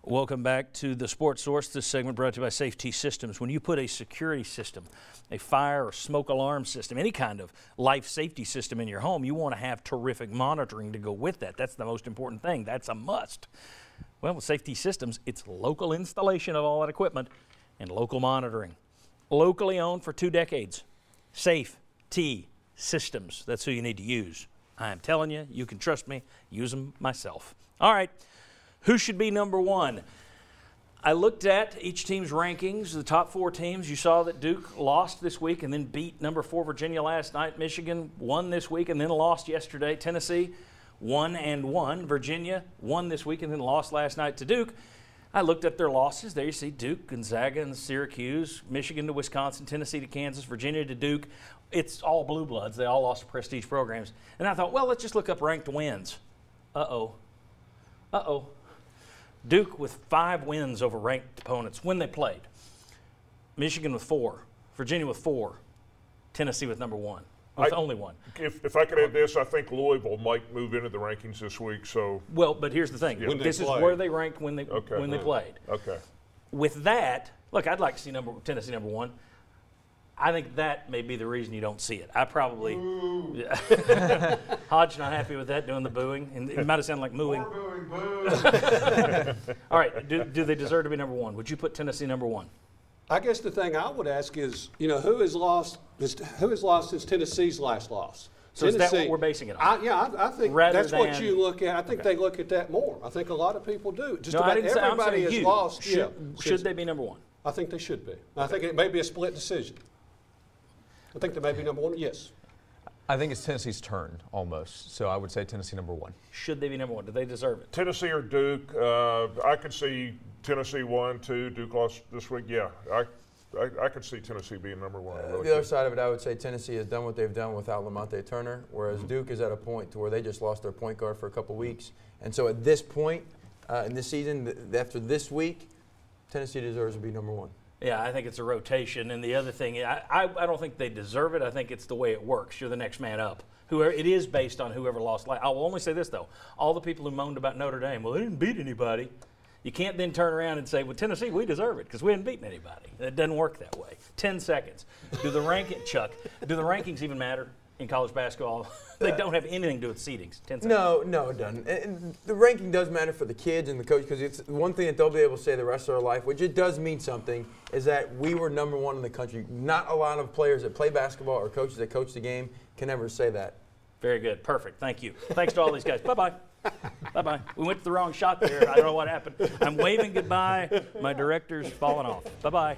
Welcome back to the Sports Source. This segment brought to you by Safety Systems. When you put a security system, a fire or smoke alarm system, any kind of life safety system in your home, you want to have terrific monitoring to go with that. That's the most important thing. That's a must. Well, with Safety Systems, it's local installation of all that equipment and local monitoring. Locally owned for 2 decades. Safety Systems. That's who you need to use. I am telling you, you can trust me. Use them myself. All right. Who should be number one? I looked at each team's rankings, the top 4 teams. You saw that Duke lost this week and then beat number 4 Virginia last night. Michigan won this week and then lost yesterday. Tennessee 1-1. Virginia won this week and then lost last night to Duke. I looked at their losses. There you see Duke, Gonzaga, and Syracuse, Michigan to Wisconsin, Tennessee to Kansas, Virginia to Duke. It's all blue bloods. They all lost to prestige programs. And I thought, well, let's just look up ranked wins. Uh-oh. Duke with 5 wins over ranked opponents when they played. Michigan with 4. Virginia with 4. Tennessee with number 1. With only 1. If I could add this, I think Louisville might move into the rankings this week. So well, but here's the thing. Yeah. This is where they ranked when they played. Okay. With that, look, I'd like to see Tennessee number 1. I think that may be the reason you don't see it. I probably Hodge not happy with that, doing the booing, and it might have sounded like mooing. More booing, boo. All right, do they deserve to be number 1? Would you put Tennessee number 1? I guess the thing I would ask is, who has lost since Tennessee's last loss? So is that what we're basing it on? I think that's what you look at. I think they look at that more. I think a lot of people do. Just about everybody has lost. Should they be number 1? I think they should be. I think it may be a split decision. I think they may be number 1, yes. I think it's Tennessee's turn almost, so I would say Tennessee number 1. Should they be number 1? Do they deserve it? Tennessee or Duke? I could see Tennessee 1, 2. Duke lost this week. Yeah, I could see Tennessee being number 1. Really the other side of it, I would say Tennessee has done what they've done without Lamonte Turner, whereas Duke is at a point to where they just lost their point guard for a couple weeks. And so at this point in this season, after this week, Tennessee deserves to be number 1. Yeah, I think it's a rotation. And the other thing, I don't think they deserve it. I think it's the way it works. You're the next man up. It is based on whoever lost. I will only say this, though. All the people who moaned about Notre Dame, well, they didn't beat anybody. You can't then turn around and say, well, Tennessee, we deserve it because we hadn't beaten anybody. It doesn't work that way. 10 seconds. Do the rankings even matter in college basketball? They don't have anything to do with seedings. 10 seconds. No, it doesn't. And the ranking does matter for the kids and the coach because it's one thing that they'll be able to say the rest of their life, which it does mean something, is that we were number 1 in the country. Not a lot of players that play basketball or coaches that coach the game can ever say that. Very good. Perfect. Thank you. Thanks to all these guys. Bye-bye. Bye-bye. We went to the wrong shot there. I don't know what happened. I'm waving goodbye. My director's falling off. Bye-bye.